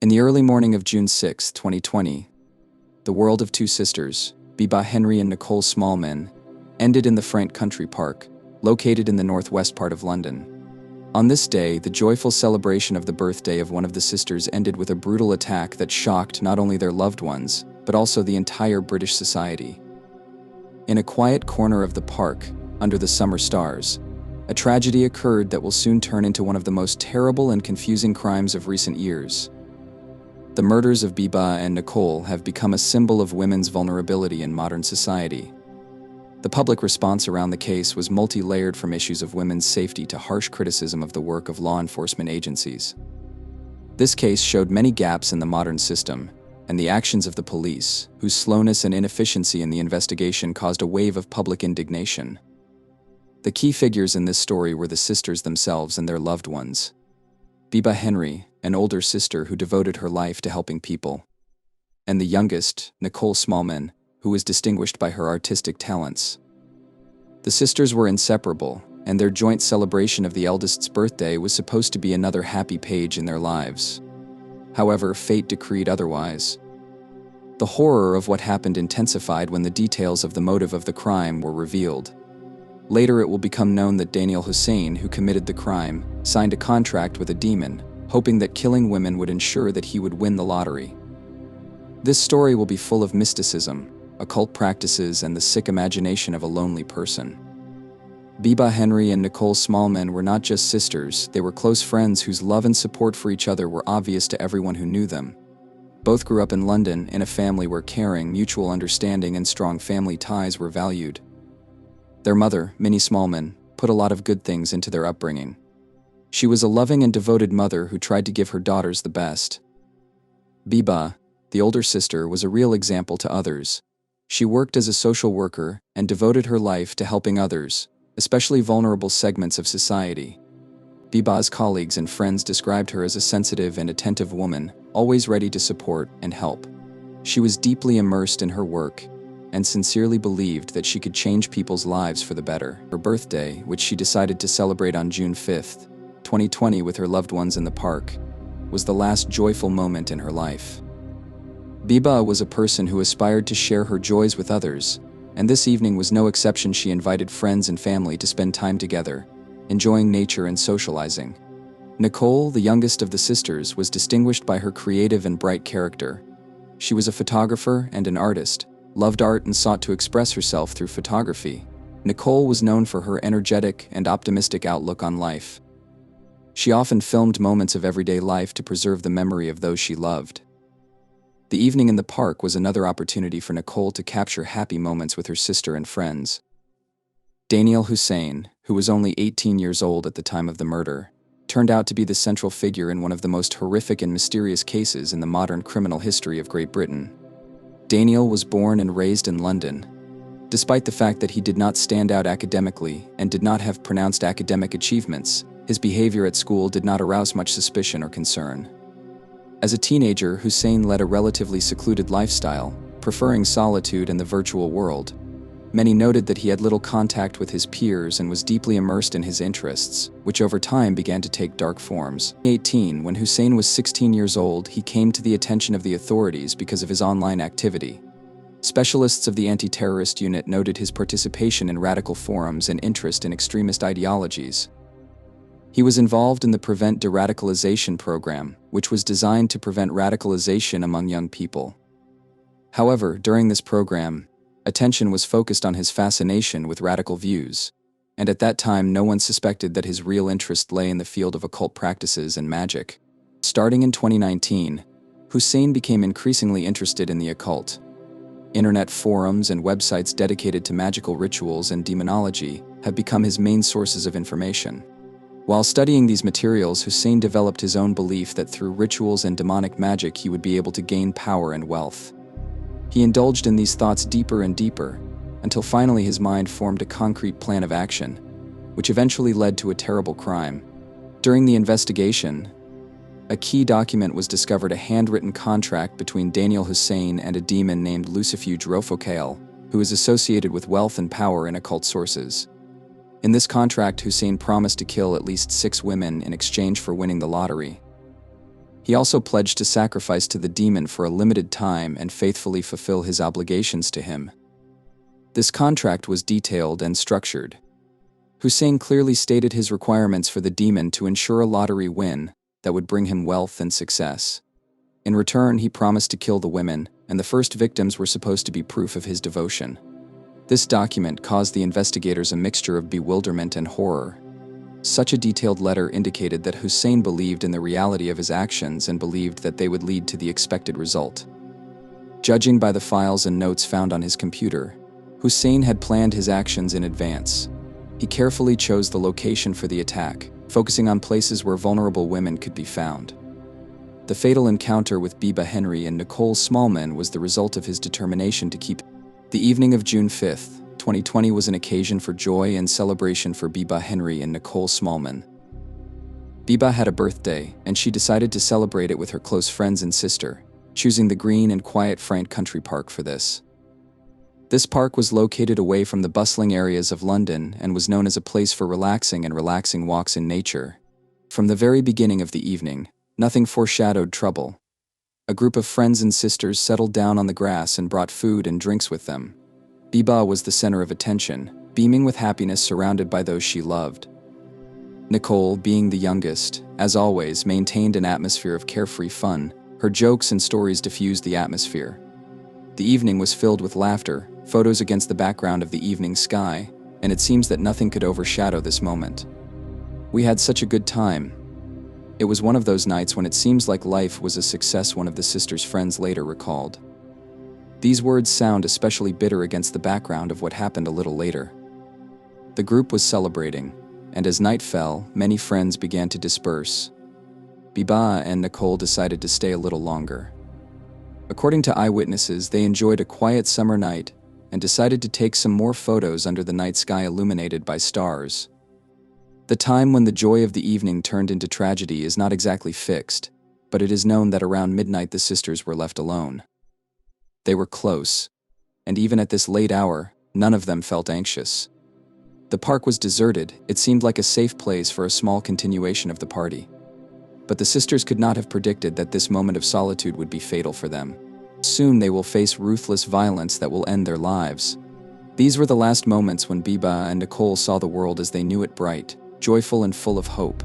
In the early morning of June 6, 2020, the world of two sisters, Bibaa and Nicole Smallman, ended in the Frient Country Park, located in the northwest part of London. On this day, the joyful celebration of the birthday of one of the sisters ended with a brutal attack that shocked not only their loved ones, but also the entire British society. In a quiet corner of the park, under the summer stars, a tragedy occurred that will soon turn into one of the most terrible and confusing crimes of recent years. The murders of Bibaa and Nicole have become a symbol of women's vulnerability in modern society. The public response around the case was multi-layered, from issues of women's safety to harsh criticism of the work of law enforcement agencies. This case showed many gaps in the modern system, and the actions of the police, whose slowness and inefficiency in the investigation caused a wave of public indignation. The key figures in this story were the sisters themselves and their loved ones. Bibaa, an older sister who devoted her life to helping people, and the youngest, Nicole Smallman, who was distinguished by her artistic talents. The sisters were inseparable, and their joint celebration of the eldest's birthday was supposed to be another happy page in their lives. However, fate decreed otherwise. The horror of what happened intensified when the details of the motive of the crime were revealed. Later it will become known that Daniel Hussein, who committed the crime, signed a contract with a demon, hoping that killing women would ensure that he would win the lottery. This story will be full of mysticism, occult practices, and the sick imagination of a lonely person. Bibaa and Nicole Smallman were not just sisters, they were close friends whose love and support for each other were obvious to everyone who knew them. Both grew up in London in a family where caring, mutual understanding, and strong family ties were valued. Their mother, Minnie Smallman, put a lot of good things into their upbringing. She was a loving and devoted mother who tried to give her daughters the best. Bibaa, the older sister, was a real example to others. She worked as a social worker and devoted her life to helping others, especially vulnerable segments of society. Bibaa's colleagues and friends described her as a sensitive and attentive woman, always ready to support and help. She was deeply immersed in her work and sincerely believed that she could change people's lives for the better. Her birthday, which she decided to celebrate on June 5, 2020 with her loved ones in the park, was the last joyful moment in her life. Bibaa was a person who aspired to share her joys with others, and this evening was no exception. She invited friends and family to spend time together, enjoying nature and socializing. Nicole, the youngest of the sisters, was distinguished by her creative and bright character. She was a photographer and an artist, loved art, and sought to express herself through photography. Nicole was known for her energetic and optimistic outlook on life. She often filmed moments of everyday life to preserve the memory of those she loved. The evening in the park was another opportunity for Nicole to capture happy moments with her sister and friends. Daniel Hussein, who was only 18 years old at the time of the murder, turned out to be the central figure in one of the most horrific and mysterious cases in the modern criminal history of Great Britain. Daniel was born and raised in London. Despite the fact that he did not stand out academically and did not have pronounced academic achievements, his behavior at school did not arouse much suspicion or concern. As a teenager, Hussein led a relatively secluded lifestyle, preferring solitude and the virtual world. Many noted that he had little contact with his peers and was deeply immersed in his interests, which over time began to take dark forms. At 18, when Hussein was 16 years old, he came to the attention of the authorities because of his online activity. Specialists of the anti-terrorist unit noted his participation in radical forums and interest in extremist ideologies. He was involved in the Prevent De-Radicalization program, which was designed to prevent radicalization among young people. However, during this program, attention was focused on his fascination with radical views, and at that time no one suspected that his real interest lay in the field of occult practices and magic. Starting in 2019, Hussein became increasingly interested in the occult. Internet forums and websites dedicated to magical rituals and demonology have become his main sources of information. While studying these materials, Hussein developed his own belief that through rituals and demonic magic he would be able to gain power and wealth. He indulged in these thoughts deeper and deeper, until finally his mind formed a concrete plan of action, which eventually led to a terrible crime. During the investigation, a key document was discovered: a handwritten contract between Daniel Hussein and a demon named Lucifuge Rofocael, who is associated with wealth and power in occult sources. In this contract, Hussein promised to kill at least 6 women in exchange for winning the lottery. He also pledged to sacrifice to the demon for a limited time and faithfully fulfill his obligations to him. This contract was detailed and structured. Hussein clearly stated his requirements for the demon to ensure a lottery win that would bring him wealth and success. In return, he promised to kill the women, and the first victims were supposed to be proof of his devotion. This document caused the investigators a mixture of bewilderment and horror. Such a detailed letter indicated that Hussein believed in the reality of his actions and believed that they would lead to the expected result. Judging by the files and notes found on his computer, Hussein had planned his actions in advance. He carefully chose the location for the attack, focusing on places where vulnerable women could be found. The fatal encounter with Bibaa and Nicole Smallman was the result of his determination to keep. The evening of June 5, 2020 was an occasion for joy and celebration for Bibaa and Nicole Smallman. Bibaa had a birthday, and she decided to celebrate it with her close friends and sister, choosing the green and quiet Frient Country Park for this. This park was located away from the bustling areas of London and was known as a place for relaxing walks in nature. From the very beginning of the evening, nothing foreshadowed trouble. A group of friends and sisters settled down on the grass and brought food and drinks with them. Bibaa was the center of attention, beaming with happiness surrounded by those she loved. Nicole, being the youngest, as always, maintained an atmosphere of carefree fun. Her jokes and stories diffused the atmosphere. The evening was filled with laughter, photos against the background of the evening sky, and it seems that nothing could overshadow this moment. "We had such a good time. It was one of those nights when it seems like life was a success," one of the sisters' friends later recalled. These words sound especially bitter against the background of what happened a little later. The group was celebrating, and as night fell, many friends began to disperse. Bibaa and Nicole decided to stay a little longer. According to eyewitnesses, they enjoyed a quiet summer night and decided to take some more photos under the night sky illuminated by stars. The time when the joy of the evening turned into tragedy is not exactly fixed, but it is known that around midnight the sisters were left alone. They were close, and even at this late hour, none of them felt anxious. The park was deserted. It seemed like a safe place for a small continuation of the party. But the sisters could not have predicted that this moment of solitude would be fatal for them. Soon they will face ruthless violence that will end their lives. These were the last moments when Bibaa and Nicole saw the world as they knew it, bright, joyful and full of hope.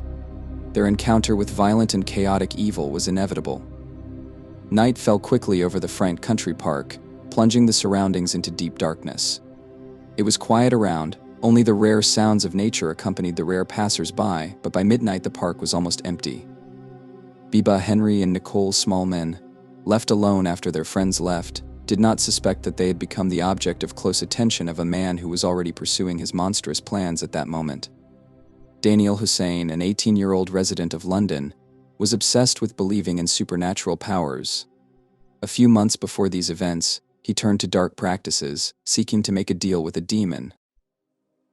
Their encounter with violent and chaotic evil was inevitable. Night fell quickly over the Frient Country Park, plunging the surroundings into deep darkness. It was quiet around, only the rare sounds of nature accompanied the rare passers-by, but by midnight the park was almost empty. Bibaa and Nicole Smallman, left alone after their friends left, did not suspect that they had become the object of close attention of a man who was already pursuing his monstrous plans at that moment. Daniel Hussein, an 18-year-old resident of London, was obsessed with believing in supernatural powers. A few months before these events, he turned to dark practices, seeking to make a deal with a demon.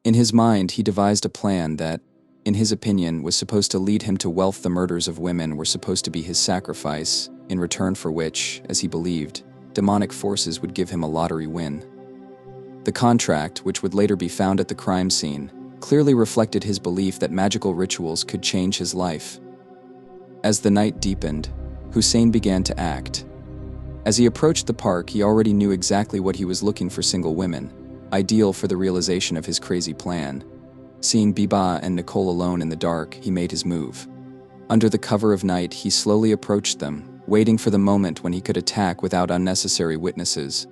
In his mind, he devised a plan that, in his opinion, was supposed to lead him to wealth. The murders of women were supposed to be his sacrifice, in return for which, as he believed, demonic forces would give him a lottery win. The contract, which would later be found at the crime scene, clearly reflected his belief that magical rituals could change his life. As the night deepened, Hussein began to act. As he approached the park, he already knew exactly what he was looking for: single women, ideal for the realization of his crazy plan. Seeing Bibaa and Nicole alone in the dark, he made his move. Under the cover of night, he slowly approached them, waiting for the moment when he could attack without unnecessary witnesses.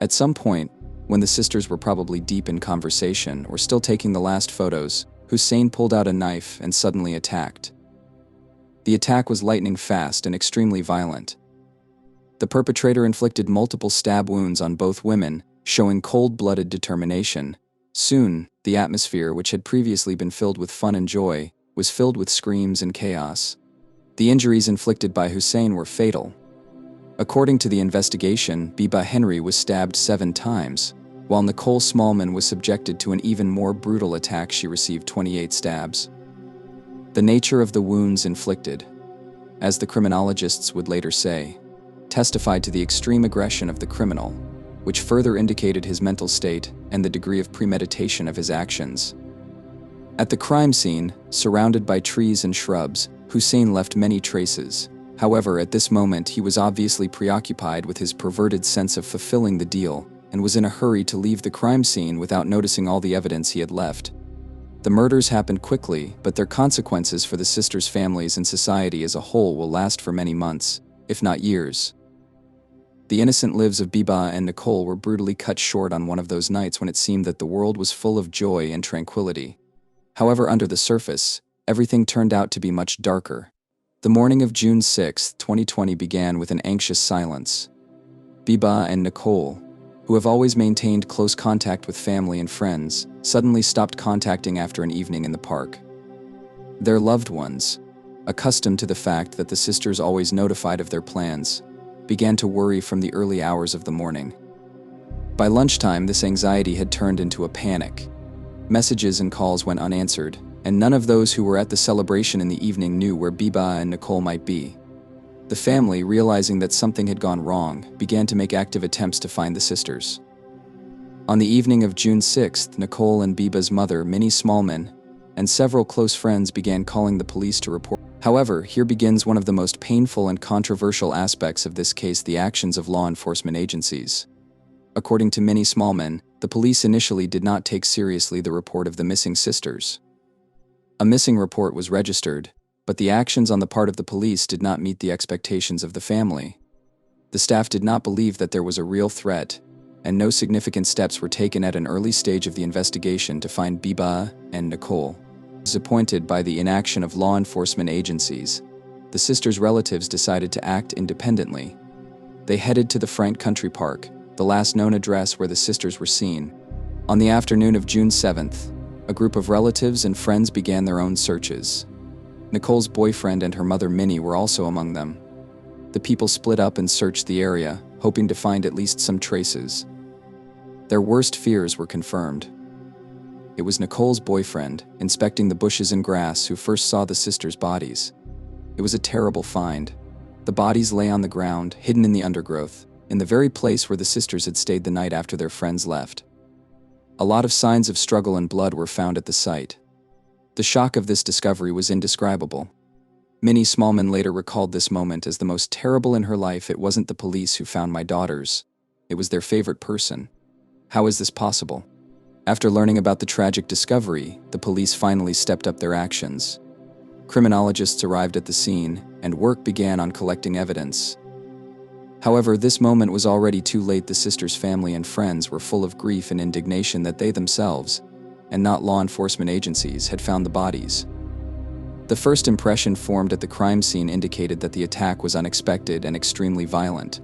At some point, when the sisters were probably deep in conversation or still taking the last photos, Hussein pulled out a knife and suddenly attacked. The attack was lightning fast and extremely violent. The perpetrator inflicted multiple stab wounds on both women, showing cold-blooded determination. Soon, the atmosphere, which had previously been filled with fun and joy, was filled with screams and chaos. The injuries inflicted by Hussein were fatal. According to the investigation, Bibaa was stabbed 7 times, while Nicole Smallman was subjected to an even more brutal attack. She received 28 stabs. The nature of the wounds inflicted, as the criminologists would later say, testified to the extreme aggression of the criminal, which further indicated his mental state and the degree of premeditation of his actions. At the crime scene, surrounded by trees and shrubs, Hussein left many traces. However, at this moment he was obviously preoccupied with his perverted sense of fulfilling the deal and was in a hurry to leave the crime scene without noticing all the evidence he had left. The murders happened quickly, but their consequences for the sisters' families and society as a whole will last for many months, if not years. The innocent lives of Bibaa and Nicole were brutally cut short on one of those nights when it seemed that the world was full of joy and tranquility. However, under the surface, everything turned out to be much darker. The morning of June 6, 2020 began with an anxious silence. Bibaa and Nicole, who have always maintained close contact with family and friends, suddenly stopped contacting after an evening in the park. Their loved ones, accustomed to the fact that the sisters always notified of their plans, began to worry from the early hours of the morning. By lunchtime, this anxiety had turned into a panic. Messages and calls went unanswered, and none of those who were at the celebration in the evening knew where Bibaa and Nicole might be. The family, realizing that something had gone wrong, began to make active attempts to find the sisters. On the evening of June 6th, Nicole and Bibaa's mother, Smallman, and several close friends began calling the police to report. However, here begins one of the most painful and controversial aspects of this case: the actions of law enforcement agencies. According to Smallman, the police initially did not take seriously the report of the missing sisters. A missing report was registered, but the actions on the part of the police did not meet the expectations of the family. The staff did not believe that there was a real threat, and no significant steps were taken at an early stage of the investigation to find Bibaa and Nicole. Disappointed by the inaction of law enforcement agencies, the sisters' relatives decided to act independently. They headed to the Frient Country Park, the last known address where the sisters were seen. On the afternoon of June 7th, a group of relatives and friends began their own searches. Nicole's boyfriend and her mother Minnie were also among them. The people split up and searched the area, hoping to find at least some traces. Their worst fears were confirmed. It was Nicole's boyfriend, inspecting the bushes and grass, who first saw the sisters' bodies. It was a terrible find. The bodies lay on the ground, hidden in the undergrowth, in the very place where the sisters had stayed the night after their friends left. A lot of signs of struggle and blood were found at the site. The shock of this discovery was indescribable. Smallman later recalled this moment as the most terrible in her life. It wasn't the police who found my daughters. It was their favorite person. How is this possible? After learning about the tragic discovery, the police finally stepped up their actions. Criminologists arrived at the scene, and work began on collecting evidence. However, this moment was already too late. The sisters' family and friends were full of grief and indignation that they themselves, and not law enforcement agencies, had found the bodies. The first impression formed at the crime scene indicated that the attack was unexpected and extremely violent.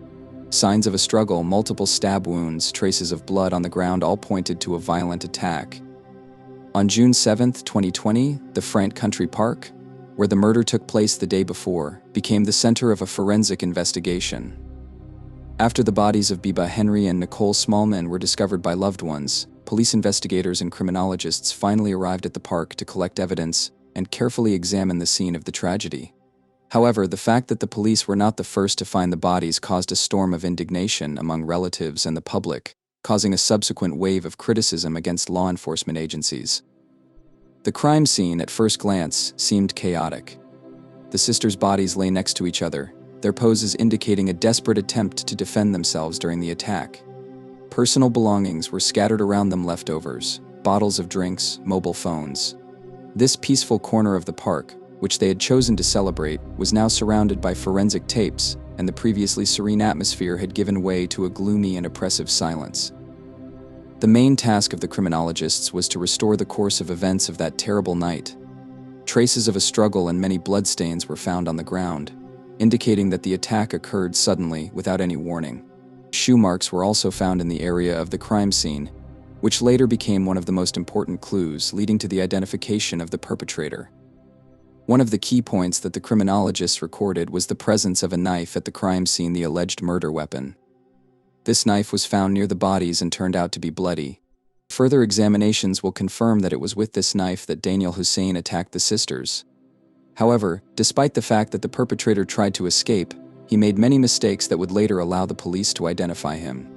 Signs of a struggle, multiple stab wounds, traces of blood on the ground all pointed to a violent attack. On June 7, 2020, the Frient Country Park, where the murder took place the day before, became the center of a forensic investigation. After the bodies of Bibaa and Nicole Smallman were discovered by loved ones, police investigators and criminologists finally arrived at the park to collect evidence and carefully examine the scene of the tragedy. However, the fact that the police were not the first to find the bodies caused a storm of indignation among relatives and the public, causing a subsequent wave of criticism against law enforcement agencies. The crime scene, at first glance, seemed chaotic. The sisters' bodies lay next to each other, their poses indicating a desperate attempt to defend themselves during the attack. Personal belongings were scattered around them: leftovers, bottles of drinks, mobile phones. This peaceful corner of the park, which they had chosen to celebrate, was now surrounded by forensic tapes, and the previously serene atmosphere had given way to a gloomy and oppressive silence. The main task of the criminologists was to restore the course of events of that terrible night. Traces of a struggle and many bloodstains were found on the ground, indicating that the attack occurred suddenly without any warning. Shoe marks were also found in the area of the crime scene, which later became one of the most important clues leading to the identification of the perpetrator. One of the key points that the criminologists recorded was the presence of a knife at the crime scene, the alleged murder weapon. This knife was found near the bodies and turned out to be bloody. Further examinations will confirm that it was with this knife that Daniel Hussein attacked the sisters. However, despite the fact that the perpetrator tried to escape, he made many mistakes that would later allow the police to identify him.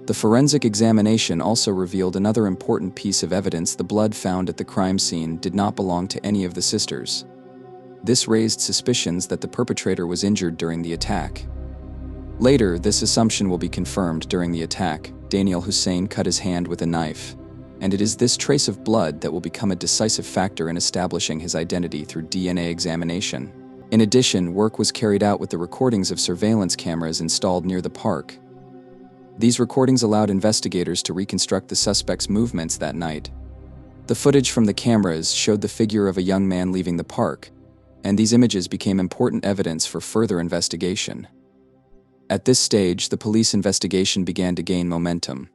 The forensic examination also revealed another important piece of evidence: the blood found at the crime scene did not belong to any of the sisters. This raised suspicions that the perpetrator was injured during the attack. Later, this assumption will be confirmed during the attack. Daniel Hussein cut his hand with a knife, and it is this trace of blood that will become a decisive factor in establishing his identity through DNA examination. In addition, work was carried out with the recordings of surveillance cameras installed near the park. These recordings allowed investigators to reconstruct the suspect's movements that night. The footage from the cameras showed the figure of a young man leaving the park, and these images became important evidence for further investigation. At this stage, the police investigation began to gain momentum.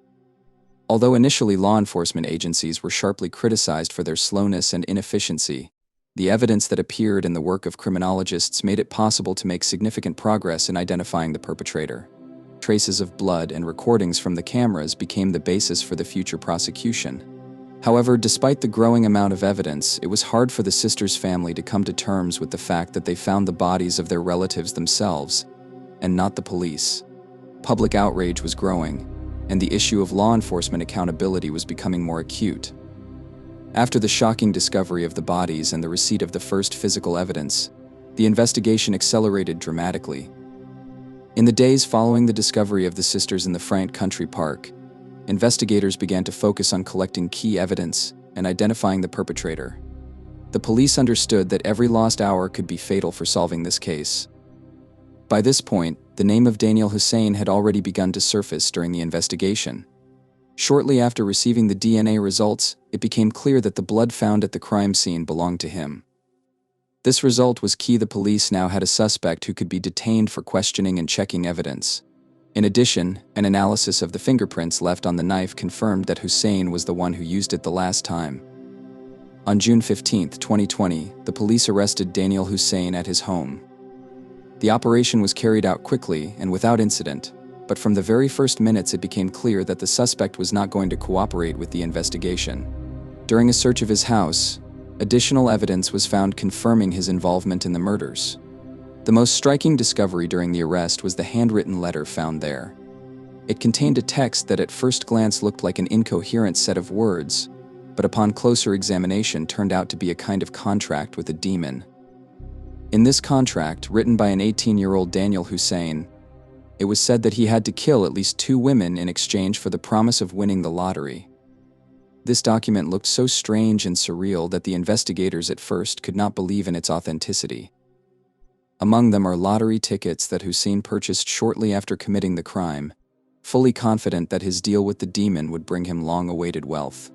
Although initially law enforcement agencies were sharply criticized for their slowness and inefficiency, the evidence that appeared in the work of criminologists made it possible to make significant progress in identifying the perpetrator. Traces of blood and recordings from the cameras became the basis for the future prosecution. However, despite the growing amount of evidence, it was hard for the sisters' family to come to terms with the fact that they found the bodies of their relatives themselves, and not the police. Public outrage was growing, and the issue of law enforcement accountability was becoming more acute. After the shocking discovery of the bodies and the receipt of the first physical evidence, the investigation accelerated dramatically. In the days following the discovery of the sisters in the Frient Country Park, investigators began to focus on collecting key evidence and identifying the perpetrator. The police understood that every lost hour could be fatal for solving this case. By this point, the name of Daniel Hussein had already begun to surface during the investigation. Shortly after receiving the DNA results, it became clear that the blood found at the crime scene belonged to him. This result was key. The police now had a suspect who could be detained for questioning and checking evidence. In addition, an analysis of the fingerprints left on the knife confirmed that Hussein was the one who used it the last time. On June 15, 2020, the police arrested Daniel Hussein at his home. The operation was carried out quickly and without incident, but from the very first minutes it became clear that the suspect was not going to cooperate with the investigation. During a search of his house, additional evidence was found confirming his involvement in the murders. The most striking discovery during the arrest was the handwritten letter found there. It contained a text that at first glance looked like an incoherent set of words, but upon closer examination turned out to be a kind of contract with a demon. In this contract, written by an 18-year-old Daniel Hussein, it was said that he had to kill at least 2 women in exchange for the promise of winning the lottery. This document looked so strange and surreal that the investigators at first could not believe in its authenticity. Among them are lottery tickets that Hussein purchased shortly after committing the crime, fully confident that his deal with the demon would bring him long-awaited wealth.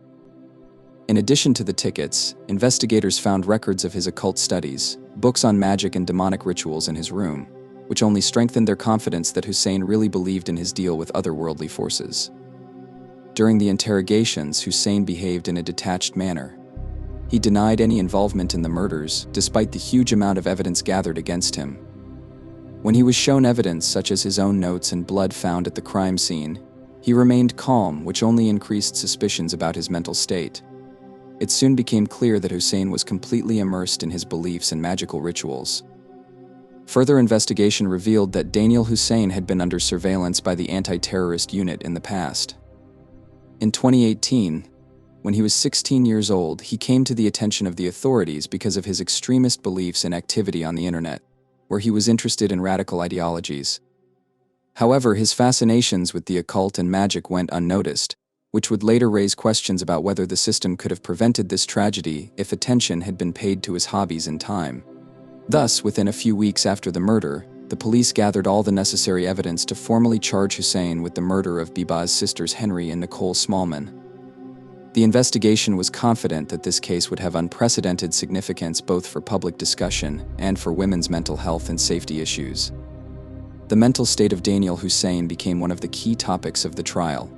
In addition to the tickets, investigators found records of his occult studies, books on magic and demonic rituals in his room, which only strengthened their confidence that Hussein really believed in his deal with otherworldly forces. During the interrogations, Hussein behaved in a detached manner. He denied any involvement in the murders, despite the huge amount of evidence gathered against him. When he was shown evidence such as his own notes and blood found at the crime scene, he remained calm, which only increased suspicions about his mental state. It soon became clear that Hussein was completely immersed in his beliefs and magical rituals. Further investigation revealed that Daniel Hussein had been under surveillance by the anti-terrorist unit in the past. In 2018, when he was 16 years old, he came to the attention of the authorities because of his extremist beliefs and activity on the internet, where he was interested in radical ideologies. However, his fascinations with the occult and magic went unnoticed, which would later raise questions about whether the system could have prevented this tragedy if attention had been paid to his hobbies in time. Thus, within a few weeks after the murder, the police gathered all the necessary evidence to formally charge Hussein with the murder of Bibaa's sisters Henry and Nicole Smallman. The investigation was confident that this case would have unprecedented significance both for public discussion and for women's mental health and safety issues. The mental state of Daniel Hussein became one of the key topics of the trial.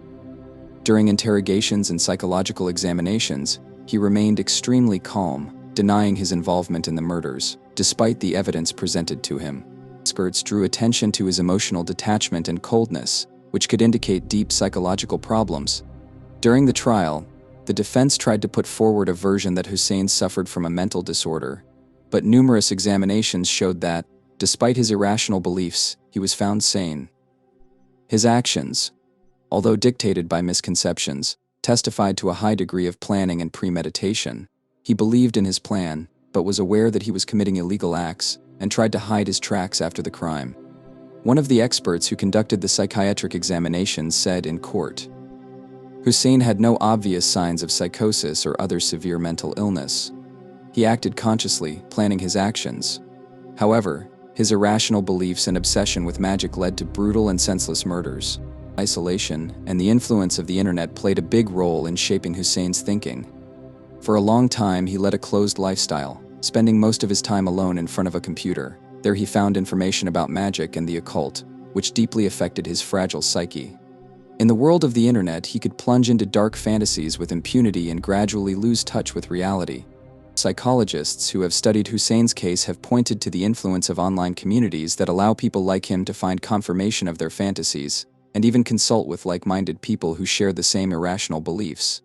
During interrogations and psychological examinations, he remained extremely calm, denying his involvement in the murders, despite the evidence presented to him. Experts drew attention to his emotional detachment and coldness, which could indicate deep psychological problems. During the trial, the defense tried to put forward a version that Hussein suffered from a mental disorder, but numerous examinations showed that, despite his irrational beliefs, he was found sane. His actions, although dictated by misconceptions, testified to a high degree of planning and premeditation. He believed in his plan, but was aware that he was committing illegal acts and tried to hide his tracks after the crime. One of the experts who conducted the psychiatric examination said in court, Hussein had no obvious signs of psychosis or other severe mental illness. He acted consciously, planning his actions. However, his irrational beliefs and obsession with magic led to brutal and senseless murders. Isolation and the influence of the internet played a big role in shaping Hussein's thinking. For a long time, he led a closed lifestyle, spending most of his time alone in front of a computer. There he found information about magic and the occult, which deeply affected his fragile psyche. In the world of the internet, he could plunge into dark fantasies with impunity and gradually lose touch with reality. Psychologists who have studied Hussein's case have pointed to the influence of online communities that allow people like him to find confirmation of their fantasies, and even consult with like-minded people who share the same irrational beliefs.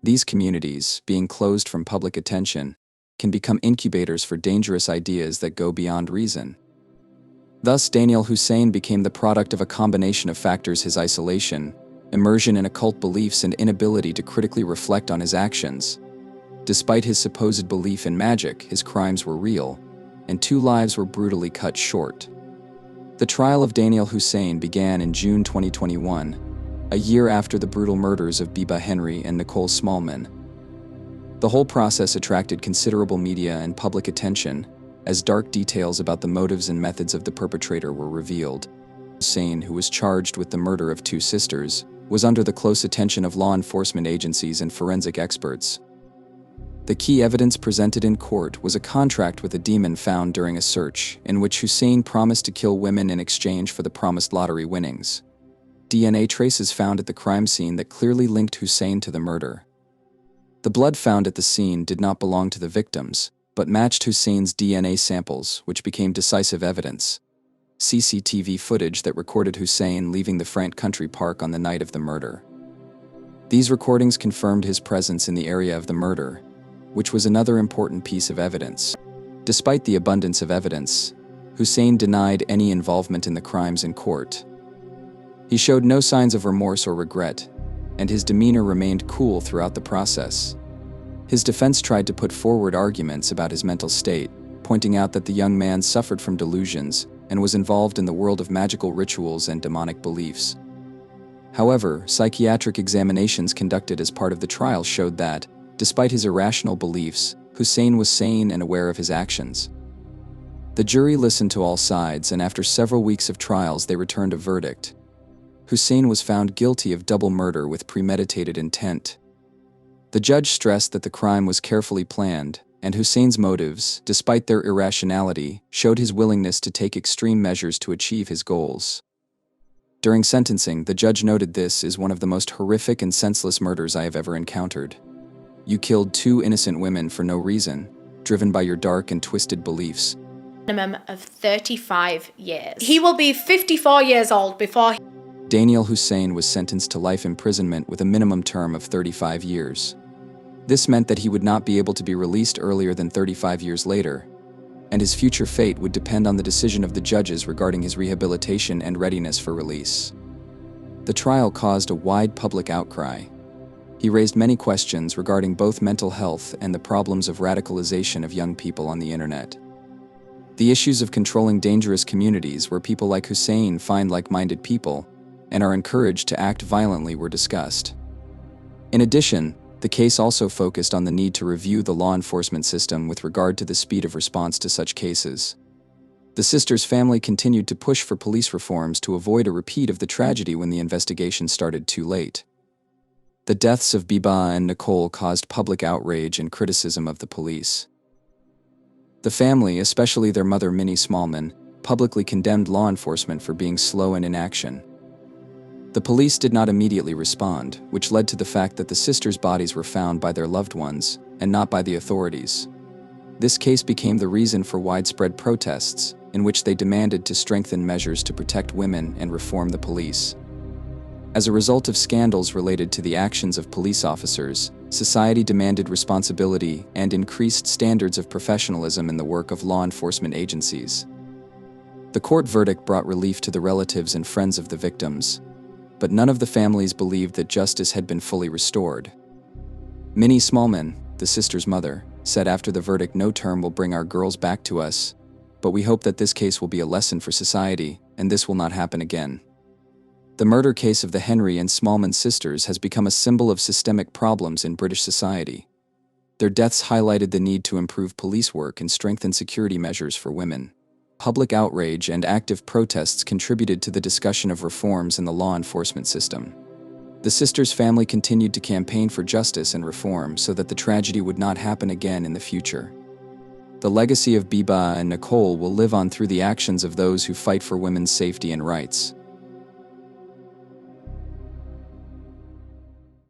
These communities, being closed from public attention, can become incubators for dangerous ideas that go beyond reason. Thus, Daniel Hussein became the product of a combination of factors: his isolation, immersion in occult beliefs, and inability to critically reflect on his actions. Despite his supposed belief in magic, his crimes were real, and 2 lives were brutally cut short. The trial of Daniel Hussein began in June 2021, a year after the brutal murders of Bibaa and Nicole Smallman. The whole process attracted considerable media and public attention, as dark details about the motives and methods of the perpetrator were revealed. Hussein, who was charged with the murder of 2 sisters, was under the close attention of law enforcement agencies and forensic experts. The key evidence presented in court was a contract with a demon found during a search, in which Hussein promised to kill women in exchange for the promised lottery winnings. DNA traces found at the crime scene that clearly linked Hussein to the murder. The blood found at the scene did not belong to the victims, but matched Hussein's DNA samples, which became decisive evidence. CCTV footage that recorded Hussein leaving the Frient Country Park on the night of the murder. These recordings confirmed his presence in the area of the murder, which was another important piece of evidence. Despite the abundance of evidence, Hussein denied any involvement in the crimes in court. He showed no signs of remorse or regret, and his demeanor remained cool throughout the process. His defense tried to put forward arguments about his mental state, pointing out that the young man suffered from delusions and was involved in the world of magical rituals and demonic beliefs. However, psychiatric examinations conducted as part of the trial showed that, despite his irrational beliefs, Hussein was sane and aware of his actions. The jury listened to all sides, and after several weeks of trials, they returned a verdict. Hussein was found guilty of double murder with premeditated intent. The judge stressed that the crime was carefully planned, and Hussein's motives, despite their irrationality, showed his willingness to take extreme measures to achieve his goals. During sentencing, the judge noted, "This is one of the most horrific and senseless murders I have ever encountered. You killed 2 innocent women for no reason, driven by your dark and twisted beliefs." Minimum of 35 years. He will be 54 years old before. Daniel Hussein was sentenced to life imprisonment with a minimum term of 35 years. This meant that he would not be able to be released earlier than 35 years later, and his future fate would depend on the decision of the judges regarding his rehabilitation and readiness for release. The trial caused a wide public outcry. He raised many questions regarding both mental health and the problems of radicalization of young people on the internet. The issues of controlling dangerous communities where people like Hussein find like-minded people and are encouraged to act violently were discussed. In addition, the case also focused on the need to review the law enforcement system with regard to the speed of response to such cases. The sisters' family continued to push for police reforms to avoid a repeat of the tragedy when the investigation started too late. The deaths of Bibaa and Nicole caused public outrage and criticism of the police. The family, especially their mother Minnie Smallman, publicly condemned law enforcement for being slow and inaction. The police did not immediately respond, which led to the fact that the sisters' bodies were found by their loved ones, and not by the authorities. This case became the reason for widespread protests, in which they demanded to strengthen measures to protect women and reform the police. As a result of scandals related to the actions of police officers, society demanded responsibility and increased standards of professionalism in the work of law enforcement agencies. The court verdict brought relief to the relatives and friends of the victims, but none of the families believed that justice had been fully restored. Minnie Smallman, the sister's mother, said after the verdict, "No term will bring our girls back to us, but we hope that this case will be a lesson for society, and this will not happen again." The murder case of the Henry and Smallman sisters has become a symbol of systemic problems in British society. Their deaths highlighted the need to improve police work and strengthen security measures for women. Public outrage and active protests contributed to the discussion of reforms in the law enforcement system. The sisters' family continued to campaign for justice and reform so that the tragedy would not happen again in the future. The legacy of Bibaa and Nicole will live on through the actions of those who fight for women's safety and rights.